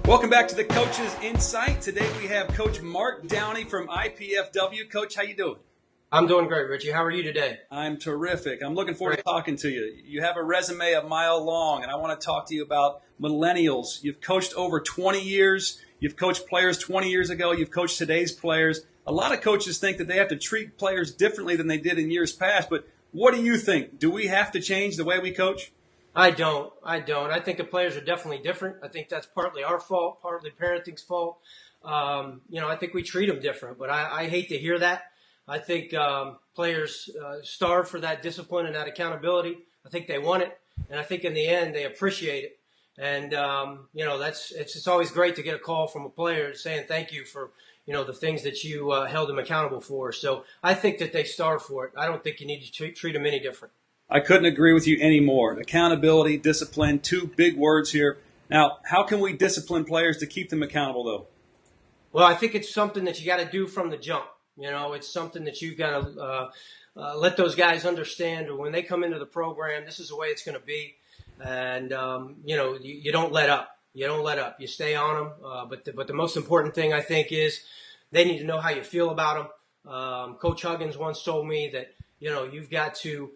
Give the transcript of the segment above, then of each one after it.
Welcome back to the Coach's Insight. Today we have Coach Mark Downey from IPFW. Coach, how you doing? I'm doing great, Richie. How are you today? I'm terrific. I'm looking forward to talking to you. You have a resume a mile long, and I want to talk to you about millennials. You've coached over 20 years. You've coached players 20 years ago. You've coached today's players. A lot of coaches think that they have to treat players differently than they did in years past, but what do you think? Do we have to change the way we coach? I don't. I think the players are definitely different. I think that's partly our fault, partly parenting's fault. I think we treat them different, but I hate to hear that. I think players starve for that discipline and that accountability. I think they want it, and I think in the end they appreciate it. And it's always great to get a call from a player saying thank you for the things that you held them accountable for. So I think that they starve for it. I don't think you need to treat them any different. I couldn't agree with you anymore. Accountability, discipline, two big words here. Now, how can we discipline players to keep them accountable, though? Well, I think it's something that you got to do from the jump. It's something that you've got to let those guys understand when they come into the program, this is the way it's going to be. And, you don't let up. You don't let up. You stay on them. But the most important thing, I think, is they need to know how you feel about them. Coach Huggins once told me that, you've got to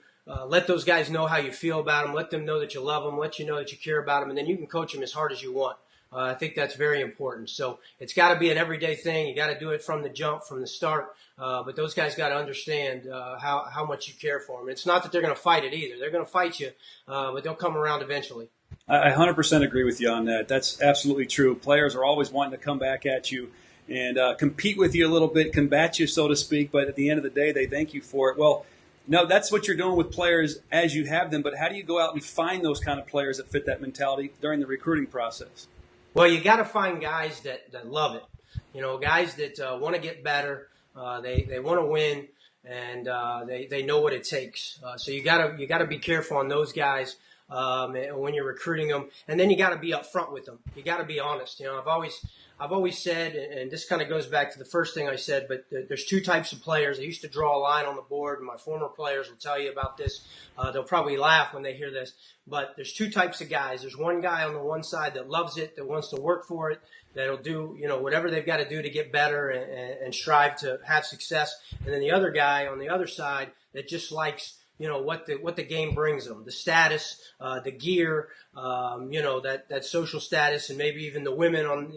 let those guys know how you feel about them. Let them know that you love them. Let you know that you care about them. And then you can coach them as hard as you want. I think that's very important. So it's got to be an everyday thing. You got to do it from the jump, from the start. But those guys got to understand how much you care for them. It's not that they're going to fight it either. They're going to fight you, but they'll come around eventually. I 100% agree with you on that. That's absolutely true. Players are always wanting to come back at you and compete with you a little bit, combat you, so to speak. But at the end of the day, they thank you for it. Well, no, that's what you're doing with players as you have them. But how do you go out and find those kind of players that fit that mentality during the recruiting process? Well, you got to find guys that love it. Guys that want to get better. They want to win, and they know what it takes. So you gotta be careful on those guys when you're recruiting them, and then you got to be upfront with them. You got to be honest. I've always said, and this kind of goes back to the first thing I said, but there's two types of players. I used to draw a line on the board, and my former players will tell you about this. They'll probably laugh when they hear this, but there's two types of guys. There's one guy on the one side that loves it, that wants to work for it, that'll do whatever they've got to do to get better and strive to have success. And then the other guy on the other side that just likes what the game brings them, the status, the gear, that social status, and maybe even the women on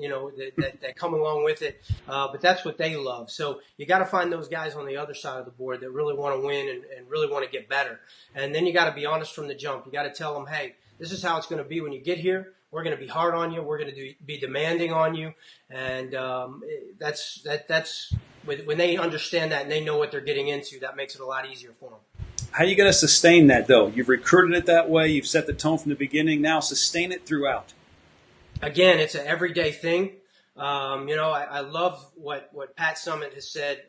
that come along with it. But that's what they love. So you got to find those guys on the other side of the board that really want to win and really want to get better. And then you got to be honest from the jump. You got to tell them, hey, this is how it's going to be when you get here. We're going to be hard on you. We're going to be demanding on you. And that's when they understand that and they know what they're getting into, that makes it a lot easier for them. How are you going to sustain that, though? You've recruited it that way. You've set the tone from the beginning. Now sustain it throughout. Again, it's an everyday thing. I love what Pat Summitt has said.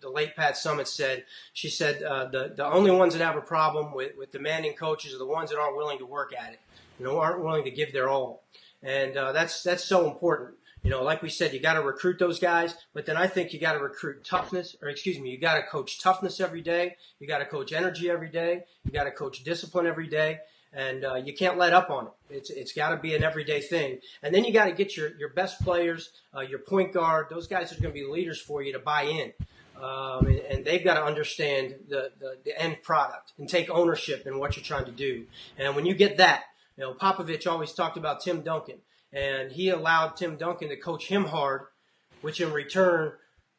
The late Pat Summitt said. She said the only ones that have a problem with demanding coaches are the ones that aren't willing to work at it. Aren't willing to give their all. And that's so important. Like we said, you got to recruit those guys, but then I think you got to recruit you got to coach toughness every day. You got to coach energy every day. You got to coach discipline every day, and you can't let up on it. It's got to be an everyday thing. And then you got to get your best players, your point guard, those guys are going to be leaders for you to buy in. And they've got to understand the end product and take ownership in what you're trying to do. And when you get that, Popovich always talked about Tim Duncan. And he allowed Tim Duncan to coach him hard, which in return,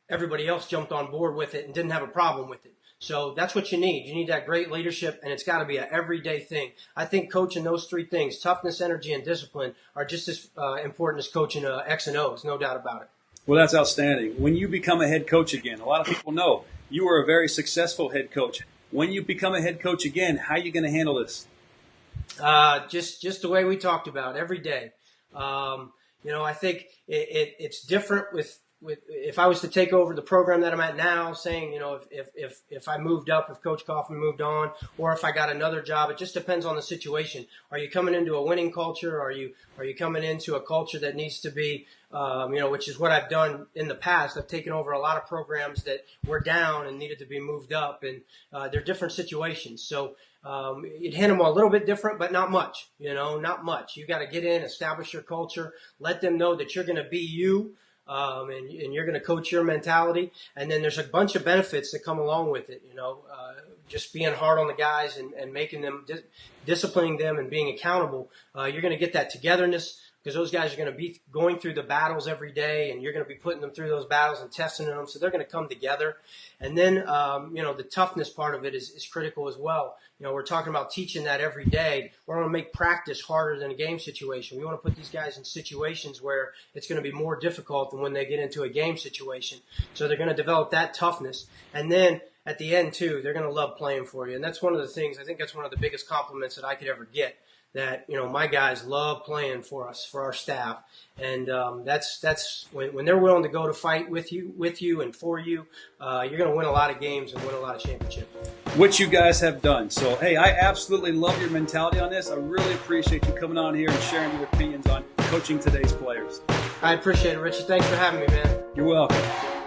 everybody else jumped on board with it and didn't have a problem with it. So that's what you need. You need that great leadership, and it's got to be an everyday thing. I think coaching those three things, toughness, energy, and discipline, are just as important as coaching X and O's, no doubt about it. Well, that's outstanding. When you become a head coach again, a lot of people know you were a very successful head coach. When you become a head coach again, how are you going to handle this? Just the way we talked about every day. I think it's different with if I was to take over the program that I'm at now, saying, if I moved up, if Coach Kaufman moved on, or if I got another job, it just depends on the situation. Are you coming into a winning culture? Are you coming into a culture that needs to be, which is what I've done in the past. I've taken over a lot of programs that were down and needed to be moved up, and they're different situations. So you'd hand them a little bit different, but not much, not much. You got to get in, establish your culture, let them know that you're going to be you. And you're going to coach your mentality. And then there's a bunch of benefits that come along with it, just being hard on the guys and making them, disciplining them and being accountable. You're going to get that togetherness because those guys are going to be going through the battles every day, and you're going to be putting them through those battles and testing them. So they're going to come together. And then, the toughness part of it is critical as well. We're talking about teaching that every day. We want to make practice harder than a game situation. We want to put these guys in situations where it's going to be more difficult than when they get into a game situation. So they're going to develop that toughness. And then at the end, too, they're going to love playing for you. And that's one of the things, I think that's one of the biggest compliments that I could ever get, that, my guys love playing for us, for our staff. And that's when they're willing to go to fight with you and for you, you're going to win a lot of games and win a lot of championships. Which you guys have done. So, hey, I absolutely love your mentality on this. I really appreciate you coming on here and sharing your opinions on coaching today's players. I appreciate it, Richie. Thanks for having me, man. You're welcome.